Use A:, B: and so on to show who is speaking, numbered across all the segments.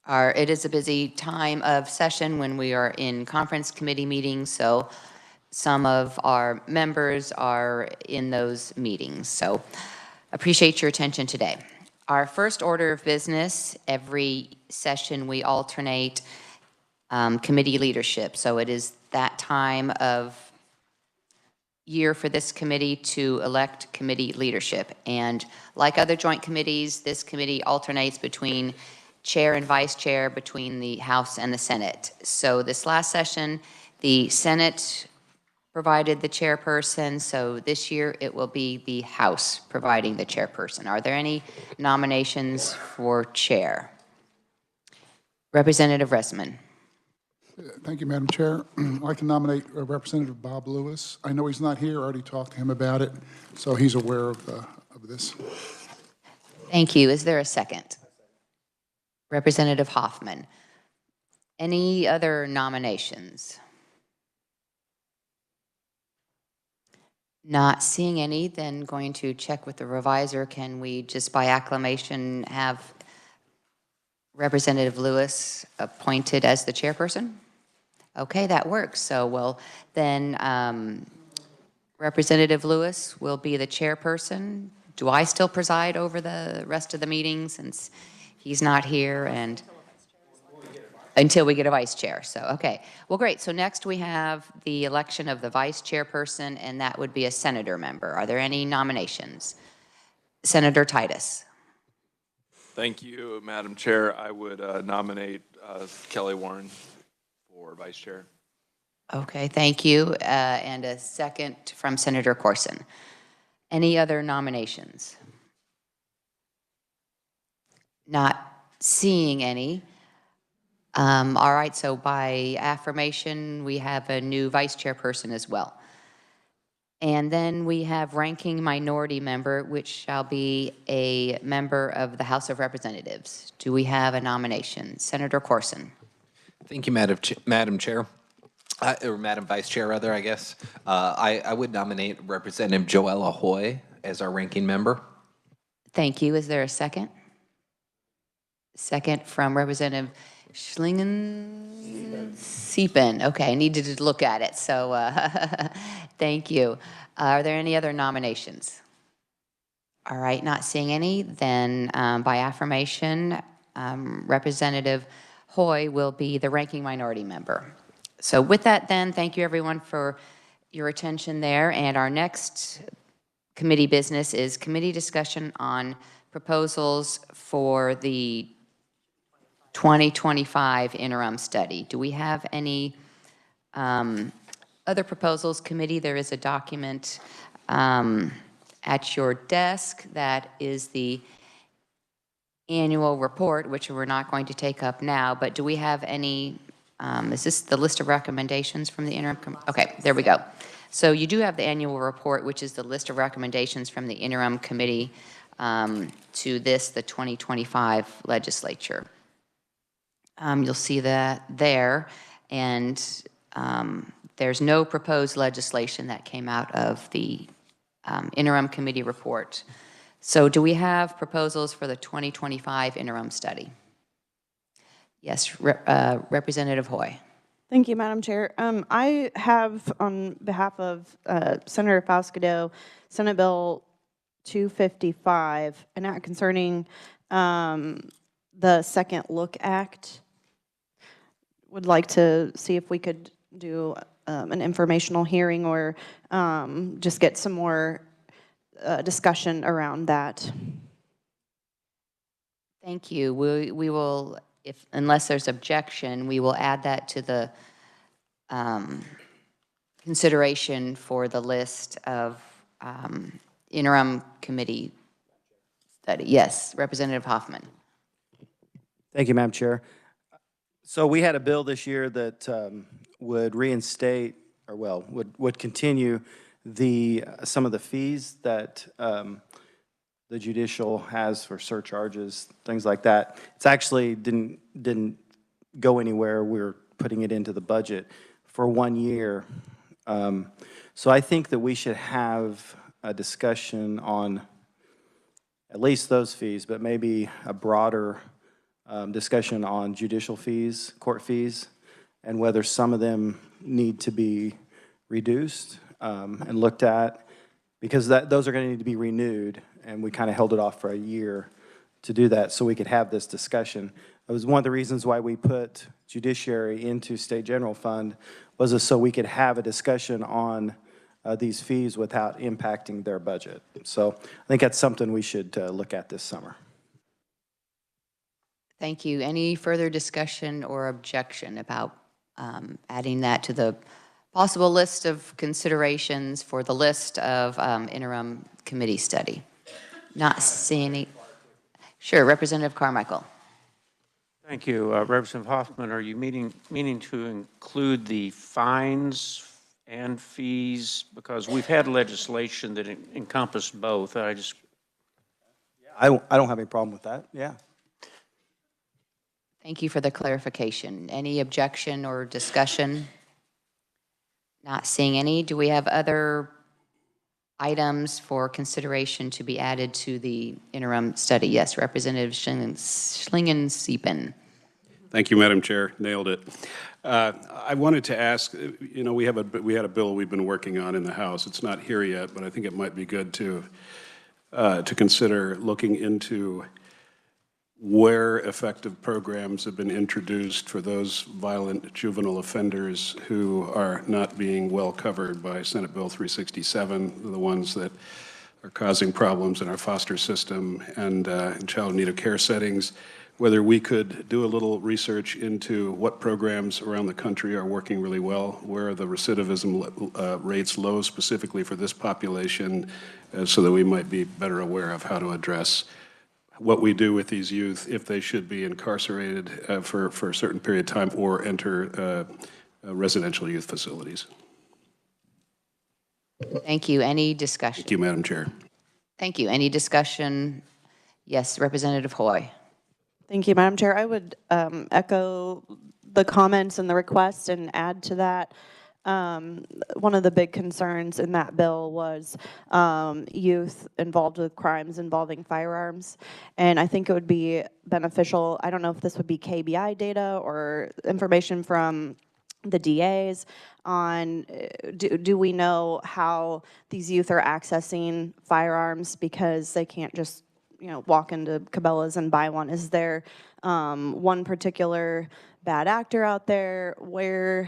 A: It is a busy time of session when we are in conference committee meetings, so some of our members are in those meetings. So appreciate your attention today. Our first order of business, every session we alternate committee leadership. So it is that time of year for this committee to elect committee leadership. And like other joint committees, this committee alternates between chair and vice chair between the House and the Senate. So this last session, the Senate provided the chairperson, so this year it will be the House providing the chairperson. Are there any nominations for chair? Representative Resman.
B: Thank you, Madam Chair. I'd like to nominate Representative Bob Lewis. I know he's not here. I already talked to him about it, so he's aware of this.
A: Thank you. Is there a second? Representative Hoffman. Any other nominations? Not seeing any, then going to check with the reviser. Can we just by acclamation have Representative Lewis appointed as the chairperson? Okay, that works. So well, then Representative Lewis will be the chairperson. Do I still preside over the rest of the meeting since he's not here and until we get a vice chair? So, okay. Well, great. So next we have the election of the vice chairperson, and that would be a senator member. Are there any nominations? Senator Titus.
C: Thank you, Madam Chair. I would nominate Kelly Warren for vice chair.
A: Okay, thank you. And a second from Senator Corson. Any other nominations? Not seeing any. All right, so by affirmation, we have a new vice chairperson as well. And then we have ranking minority member, which shall be a member of the House of Representatives. Do we have a nomination? Senator Corson.
D: Thank you, Madam Chair. Or Madam Vice Chair, rather, I guess. I would nominate Representative Joella Hoy as our ranking member.
A: Thank you. Is there a second? Second from Representative Siepen. Okay, I needed to look at it, so thank you. Are there any other nominations? All right, not seeing any, then by affirmation, Representative Hoy will be the ranking minority member. So with that then, thank you everyone for your attention there. And our next committee business is committee discussion on proposals for the 2025 interim study. Do we have any other proposals? Committee, there is a document at your desk that is the annual report, which we're not going to take up now, but do we have any, is this the list of recommendations from the interim? Okay, there we go. So you do have the annual report, which is the list of recommendations from the interim committee to the 2025 legislature. You'll see that there, and there's no proposed legislation that came out of the interim committee report. So do we have proposals for the 2025 interim study? Yes, Representative Hoy.
E: Thank you, Madam Chair. I have, on behalf of Senator Faustido, Senate Bill 255, an act concerning the Second Look Act. Would like to see if we could do an informational hearing or just get some more discussion around that.
A: Thank you. We will, unless there's objection, we will add that to the consideration for the list of interim committee study. Yes, Representative Hoffman.
F: Thank you, Madam Chair. So we had a bill this year that would reinstate, or well, would continue some of the fees that the judicial has for surcharges, things like that. It's actually didn't go anywhere. We're putting it into the budget for 1 year. So I think that we should have a discussion on at least those fees, but maybe a broader discussion on judicial fees, court fees, and whether some of them need to be reduced and looked at, because those are going to need to be renewed, and we kind of held it off for a year to do that so we could have this discussion. It was one of the reasons why we put judiciary into state general fund, was so we could have a discussion on these fees without impacting their budget. So I think that's something we should look at this summer.
A: Thank you. Any further discussion or objection about adding that to the possible list of considerations for the list of interim committee study? Not seeing any. Sure, Representative Carmichael.
G: Thank you. Representative Hoffman, are you meaning to include the fines and fees? Because we've had legislation that encompassed both. I
F: don't have any problem with that, yeah.
A: Thank you for the clarification. Any objection or discussion? Not seeing any. Do we have other items for consideration to be added to the interim study? Yes, Representative Schlingen-Siepen.
H: Thank you, Madam Chair. Nailed it. I wanted to ask, you know, we had a bill we've been working on in the House. It's not here yet, but I think it might be good to consider looking into where effective programs have been introduced for those violent juvenile offenders who are not being well covered by Senate Bill 367, the ones that are causing problems in our foster system and in child in need of care settings, whether we could do a little research into what programs around the country are working really well, where are the recidivism rates low specifically for this population, so that we might be better aware of how to address what we do with these youth if they should be incarcerated for a certain period of time or enter residential youth facilities.
A: Thank you. Any discussion?
H: Thank you, Madam Chair.
A: Thank you. Any discussion? Yes, Representative Hoy.
E: Thank you, Madam Chair. I would echo the comments and the request and add to that. One of the big concerns in that bill was youth involved with crimes involving firearms. And I think it would be beneficial, I don't know if this would be KBI data or information from the DAs on, do we know how these youth are accessing firearms because they can't just, you know, walk into Cabela's and buy one? Is there one particular bad actor out there? Where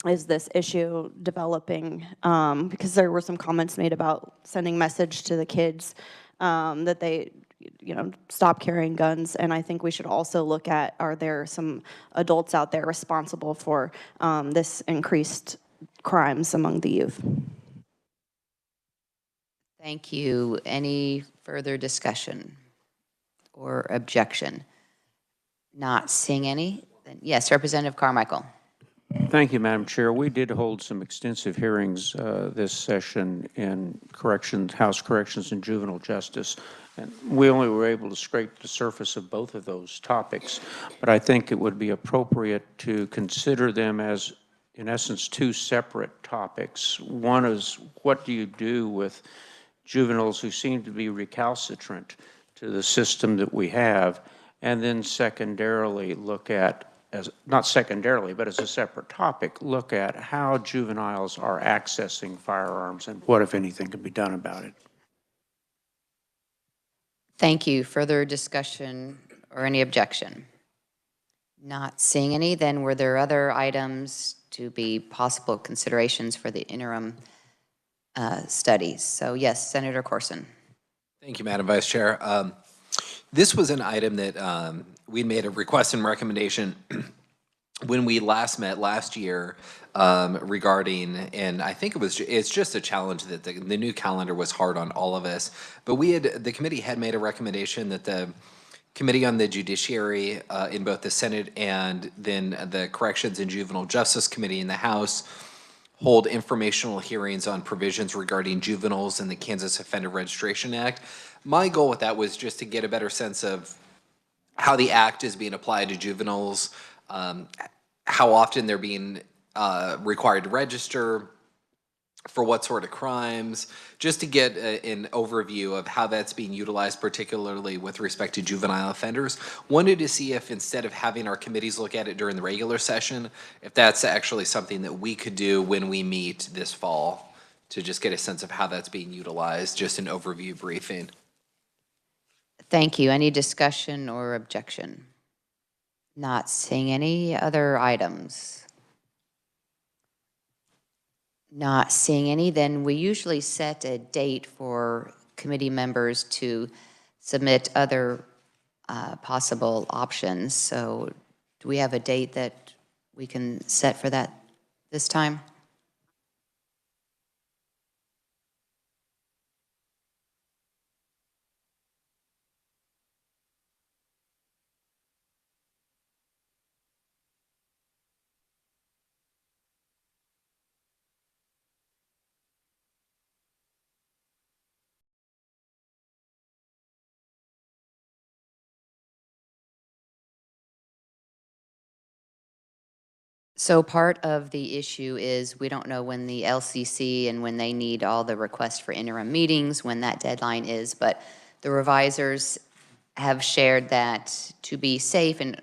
E: is this issue developing? Because there were some comments made about sending message to the kids that they, you know, stop carrying guns. And I think we should also look at, are there some adults out there responsible for this increased crimes among the youth?
A: Thank you. Any further discussion or objection? Not seeing any? Then yes, Representative Carmichael.
G: Thank you, Madam Chair. We did hold some extensive hearings this session in House Corrections and Juvenile Justice, and we only were able to scrape the surface of both of those topics. But I think it would be appropriate to consider them as, in essence, two separate topics. One is, what do you do with juveniles who seem to be recalcitrant to the system that we have? And then secondarily, look at, as not secondarily, but as a separate topic, look at how juveniles are accessing firearms and what, if anything, can be done about it.
A: Thank you. Further discussion or any objection? Not seeing any, then were there other items to be possible considerations for the interim studies? So yes, Senator Corson.
D: Thank you, Madam Vice Chair. This was an item that we made a request and recommendation when we last met last year regarding, and I think it's just a challenge that the new calendar was hard on all of us, but the committee had made a recommendation that the Committee on the Judiciary in both the Senate and then the Corrections and Juvenile Justice Committee in the House hold informational hearings on provisions regarding juveniles in the Kansas Offender Registration Act. My goal with that was just to get a better sense of how the act is being applied to juveniles, how often they're being required to register, for what sort of crimes, just to get an overview of how that's being utilized, particularly with respect to juvenile offenders. Wanted to see if instead of having our committees look at it during the regular session, if that's actually something that we could do when we meet this fall, to just get a sense of how that's being utilized, just an overview briefing.
A: Thank you. Any discussion or objection? Not seeing any other items. Not seeing any, then we usually set a date for committee members to submit other possible options. So do we have a date that we can set for that this time? So part of the issue is we don't know when the LCC and when they need all the requests for interim meetings, when that deadline is, but the revisers have shared that to be safe and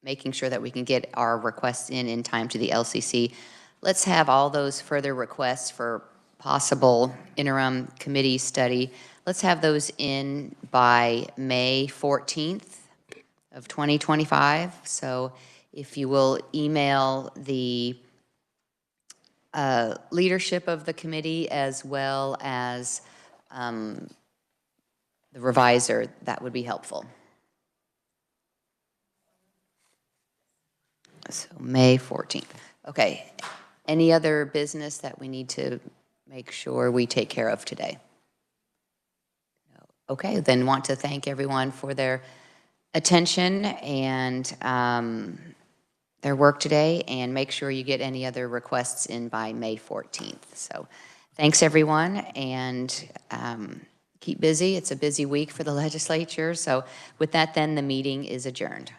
A: making sure that we can get our requests in time to the LCC, let's have all those further requests for possible interim committee study. Let's have those in by May 14th of 2025. So if you will email the leadership of the committee as well as the reviser, that would be helpful. So May 14th. Okay. Any other business that we need to make sure we take care of today? Okay, then want to thank everyone for their attention and their work today, and make sure you get any other requests in by May 14th. So thanks, everyone, and keep busy. It's a busy week for the legislature. So with that, then, the meeting is adjourned.